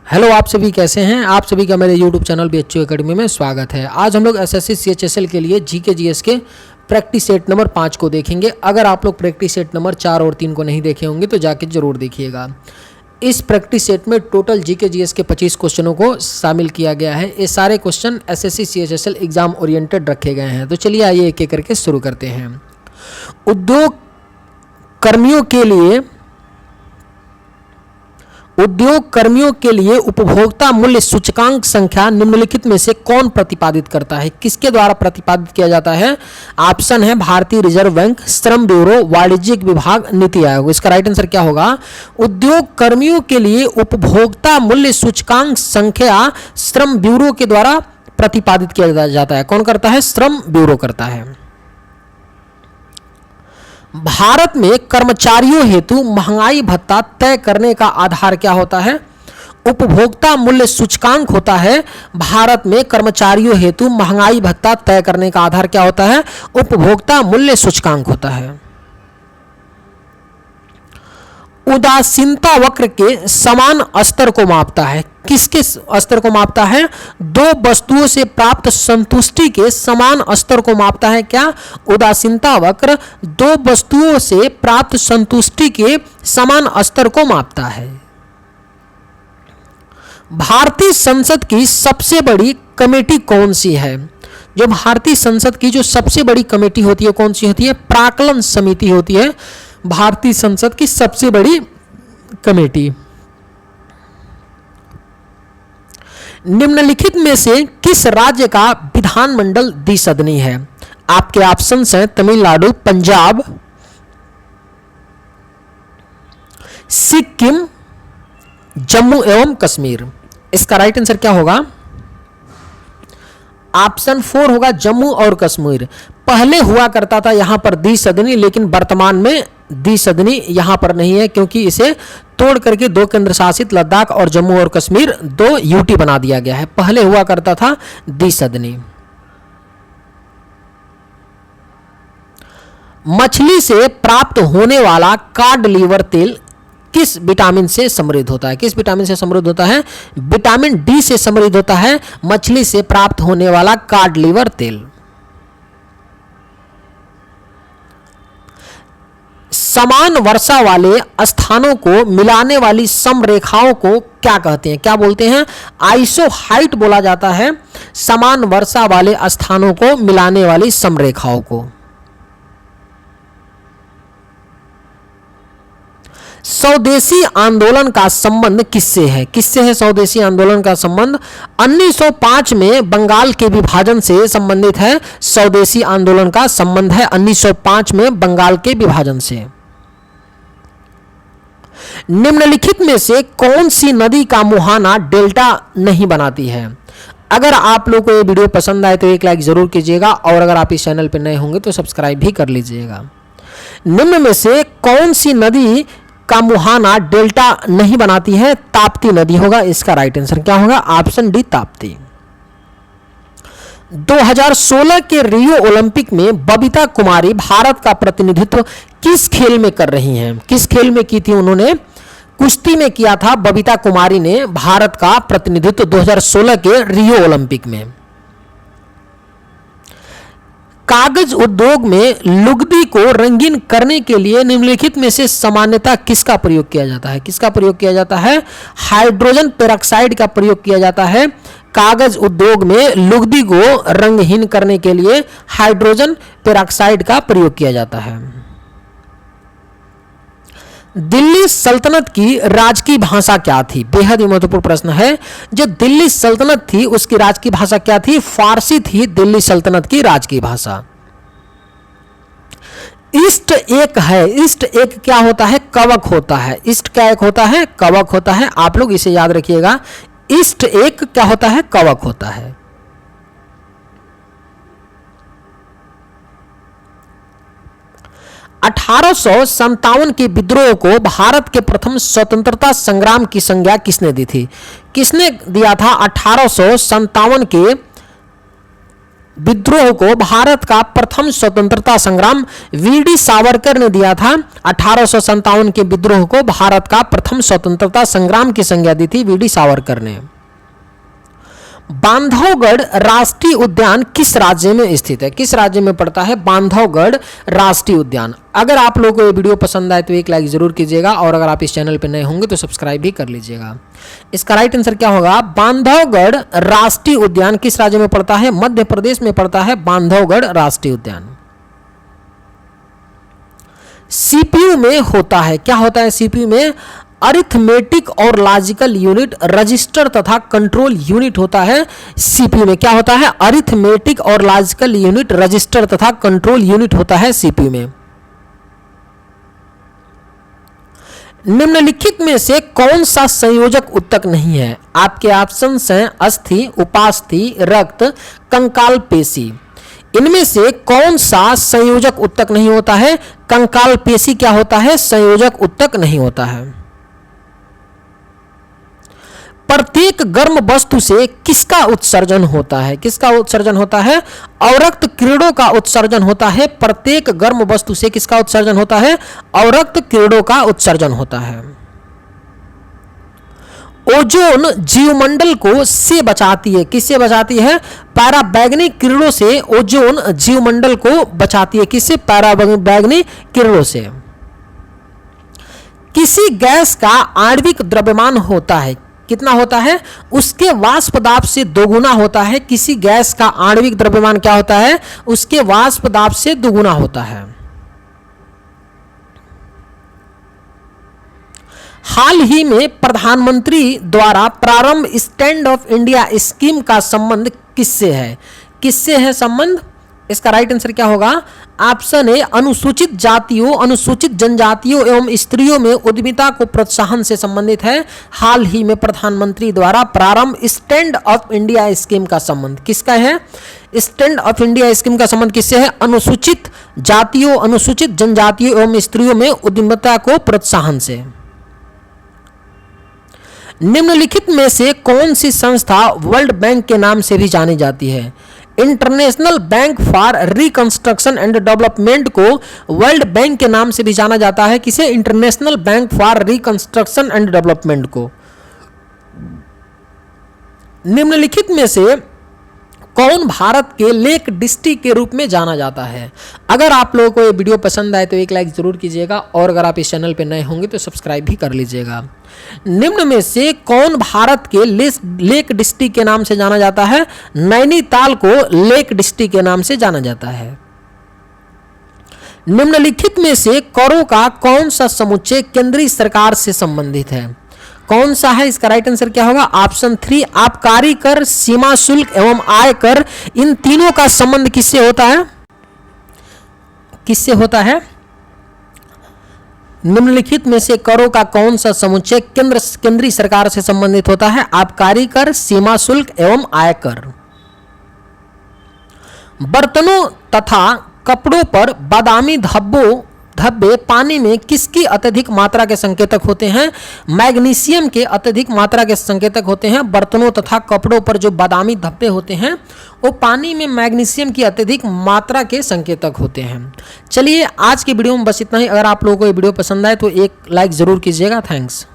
Hello, आप सभी कैसे हैं। आप सभी का मेरे यूट्यूब चैनल BHU एकेडमी में स्वागत है। आज हम लोग SSC CHSL के लिए GK GS के प्रैक्टिस सेट नंबर 5 को देखेंगे। अगर आप लोग प्रैक्टिस सेट नंबर 4 और 3 को नहीं देखे होंगे तो जाके जरूर देखिएगा। इस प्रैक्टिस सेट में टोटल GK GS के 25 क्वेश्चनों को शामिल किया गया है। ये सारे question SSC CHSL exam oriented रखे गए हैं। तो चलिए आइए एक एक करके शुरू करते हैं। उद्योग कर्मियों के लिए उपभोक्ता मूल्य सूचकांक संख्या निम्नलिखित में से कौन प्रतिपादित करता है? किसके द्वारा प्रतिपादित किया जाता है? ऑप्शन है भारतीय रिजर्व बैंक, श्रम ब्यूरो, वाणिज्यिक विभाग, नीति आयोग। इसका राइट आंसर क्या होगा? उद्योग कर्मियों के लिए उपभोक्ता मूल्य सूचकांक संख्या श्रम ब्यूरो के द्वारा प्रतिपादित किया जाता है। कौन करता है? श्रम ब्यूरो करता है। भारत में कर्मचारियों हेतु महंगाई भत्ता तय करने का आधार क्या होता है? उपभोक्ता मूल्य सूचकांक होता है। भारत में कर्मचारियों हेतु महंगाई भत्ता तय करने का आधार क्या होता है? उपभोक्ता मूल्य सूचकांक होता है। उदासीनता वक्र के समान स्तर को मापता है। किसके स्तर को मापता है? दो वस्तुओं से प्राप्त संतुष्टि के समान स्तर को मापता है। क्या? उदासीनता वक्र दो वस्तुओं से प्राप्त संतुष्टि के समान स्तर को मापता है। भारतीय संसद की सबसे बड़ी कमेटी कौन सी है? जो भारतीय संसद की जो सबसे बड़ी कमेटी होती है कौन सी होती है? प्राक्कलन समिति होती है भारतीय संसद की सबसे बड़ी कमेटी। निम्नलिखित में से किस राज्य का विधानमंडल द्विसदनी है? आपके ऑप्शंस हैं तमिलनाडु, पंजाब, सिक्किम, जम्मू एवं कश्मीर। इसका राइट आंसर क्या होगा? ऑप्शन 4 होगा जम्मू और कश्मीर। पहले हुआ करता था यहां पर द्विसदनी, लेकिन वर्तमान में द्विसदनी यहां पर नहीं है क्योंकि इसे तोड़ करके दो केंद्र शासित लद्दाख और जम्मू और कश्मीर 2 UT बना दिया गया है। पहले हुआ करता था द्विसदनी। मछली से प्राप्त होने वाला कॉड लिवर तेल किस विटामिन से समृद्ध होता है? किस विटामिन से समृद्ध होता है? विटामिन D से समृद्ध होता है मछली से प्राप्त होने वाला कॉड लिवर तेल। समान वर्षा वाले स्थानों को मिलाने वाली समरेखाओं को क्या कहते हैं? क्या बोलते हैं? आइसोहाइट बोला जाता है समान वर्षा वाले स्थानों को मिलाने वाली समरेखाओं को। स्वदेशी आंदोलन का संबंध किससे है? किससे है स्वदेशी आंदोलन का संबंध? 1905 में बंगाल के विभाजन से संबंधित है। स्वदेशी आंदोलन का संबंध है 1905 में बंगाल के विभाजन से। निम्नलिखित में से कौन सी नदी का मुहाना डेल्टा नहीं बनाती है? अगर आप लोगों को ये वीडियो पसंद आए तो एक लाइक जरूर कीजिएगा और अगर आप इस चैनल पर नए होंगे तो सब्सक्राइब भी कर लीजिएगा। निम्न में से कौन सी नदी का मुहाना डेल्टा नहीं बनाती है? ताप्ती नदी होगा। इसका राइट आंसर क्या होगा? Option D Tapti. 2016 के रियो ओलंपिक में बबीता कुमारी भारत का प्रतिनिधित्व किस खेल में कर रही हैं? किस खेल में की थी उन्होंने? कुश्ती में किया था बबीता कुमारी ने भारत का प्रतिनिधित्व 2016 के रियो ओलंपिक में। कागज उद्योग में लुगदी को रंगीन करने के लिए निम्नलिखित में से सामान्यतः किसका प्रयोग किया जाता है? किसका प्रयोग किया जाता है? हाइड्रोजन पेरोक्साइड का प्रयोग किया जाता है। कागज उद्योग में लुगदी को रंगहीन करने के लिए हाइड्रोजन पेरोक्साइड का प्रयोग किया जाता है। दिल्ली सल्तनत की राजकीय भाषा क्या थी? बेहद ही महत्वपूर्ण प्रश्न है। जो दिल्ली सल्तनत थी उसकी राजकीय भाषा क्या थी? फारसी थी दिल्ली सल्तनत की राजकीय भाषा। ईस्ट एक है। ईस्ट एक क्या होता है? कवक होता है। ईस्ट क्या एक होता है? कवक होता है। आप लोग इसे याद रखिएगा। ईस्ट एक क्या होता है? कवक होता है। (1857) के विद्रोह को भारत के प्रथम स्वतंत्रता संग्राम की संज्ञा किसने दी थी? किसने दिया था 1857 के विद्रोह को भारत का प्रथम स्वतंत्रता संग्राम वीडी सावरकर ने दिया था। 1857 के विद्रोह को भारत का प्रथम स्वतंत्रता संग्राम की संज्ञा दी थी वीडी सावरकर ने। बांधवगढ़ राष्ट्रीय उद्यान किस राज्य में स्थित है? किस राज्य में पड़ता है बांधवगढ़ राष्ट्रीय उद्यान? अगर आप लोगों को ये वीडियो पसंद आए तो एक लाइक जरूर कीजिएगा और अगर आप इस चैनल पर नए होंगे तो सब्सक्राइब भी कर लीजिएगा। इसका राइट आंसर क्या होगा? बांधवगढ़ राष्ट्रीय उद्यान किस राज्य में पड़ता है? मध्य प्रदेश में पड़ता है बांधवगढ़ राष्ट्रीय उद्यान। सीपीयू में होता है, क्या होता है सीपीयू में? अरिथमेटिक और लॉजिकल यूनिट, रजिस्टर तथा कंट्रोल यूनिट होता है सीपीयू में। क्या होता है? अरिथमेटिक और लॉजिकल यूनिट, रजिस्टर तथा कंट्रोल यूनिट होता है सीपीयू में। निम्नलिखित में से कौन सा संयोजक उत्तक नहीं है? आपके ऑप्शंस हैं अस्थि, उपास्थि, रक्त, कंकाल पेशी। इनमें से कौन सा संयोजक उत्तक नहीं होता है? कंकाल पेशी क्या होता है? संयोजक उत्तक नहीं होता है। प्रत्येक गर्म वस्तु से किसका उत्सर्जन होता है? किसका उत्सर्जन होता है? अवरक्त किरणों का उत्सर्जन होता है। प्रत्येक गर्म वस्तु से किसका उत्सर्जन होता है? अवरक्त किरणों का उत्सर्जन होता है। ओजोन जीवमंडल को से बचाती है, किससे बचाती है? पराबैंगनी किरणों से ओजोन जीवमंडल को बचाती है। किससे? पराबैंगनी किरणों से। किसी गैस का आणविक द्रव्यमान होता है, कितना होता है? उसके वाष्प दाब से दोगुना होता है। किसी गैस का आणविक द्रव्यमान क्या होता है? उसके वाष्प दाब से दोगुना होता है। हाल ही में प्रधानमंत्री द्वारा प्रारंभ स्टैंड ऑफ इंडिया स्कीम का संबंध किससे है? किससे है संबंध? इसका राइट आंसर क्या होगा? ऑप्शन ए अनुसूचित जातियों, अनुसूचित जनजातियों एवं स्त्रियों में उद्यमिता को प्रोत्साहन से संबंधित है। हाल ही में प्रधानमंत्री द्वारा प्रारंभ स्टैंड ऑफ इंडिया स्कीम का संबंध किसका है? स्टैंड ऑफ इंडिया स्कीम का संबंध किससे है? अनुसूचित जातियों, अनुसूचित जनजातियों एवं स्त्रियों में उद्यमिता को प्रोत्साहन से। निम्नलिखित में से कौन सी संस्था वर्ल्ड बैंक के नाम से भी जानी जाती है? International bank for reconstruction and development को वर्ल्ड बैंक के नाम से भी जाना जाता है। किसे? International bank for reconstruction and development को। निम्नलिखित में से कौन भारत के लेक डिस्ट्रिक्ट के रूप में जाना जाता है? अगर आप लोगों को ये वीडियो पसंद आए तो एक लाइक जरूर कीजिएगा और अगर आप इस चैनल पर नए होंगे तो सब्सक्राइब भी कर लीजिएगा। निम्न में से कौन भारत के लेक डिस्ट्रिक्ट के नाम से जाना जाता है? नैनीताल को लेक डिस्ट्रिक्ट के नाम से जाना जाता है। निम्नलिखित में से करों का कौन सा समुच्चय केंद्रीय सरकार से संबंधित है? कौन सा है? इसका राइट आंसर क्या होगा? ऑप्शन 3 आबकारी कर, सीमा शुल्क एवं आय कर। इन तीनों का संबंध किससे होता है? किससे होता है? निम्नलिखित में से करों का कौन सा समुच्चय केंद्रीय सरकार से संबंधित होता है? आबकारी कर, सीमा शुल्क एवं आयकर। बर्तनों तथा कपड़ों पर बादामी धब्बे पानी में किसकी अत्यधिक मात्रा के संकेतक होते हैं? मैग्नीशियम के अत्यधिक मात्रा के संकेतक होते हैं। बर्तनों तथा कपड़ों पर जो बादामी धब्बे होते हैं वो पानी में मैग्नीशियम की अत्यधिक मात्रा के संकेतक होते हैं। चलिए आज की वीडियो में बस इतना ही। अगर आप लोगों को ये वीडियो पसंद आए तो एक लाइक जरूर कीजिएगा। थैंक्स।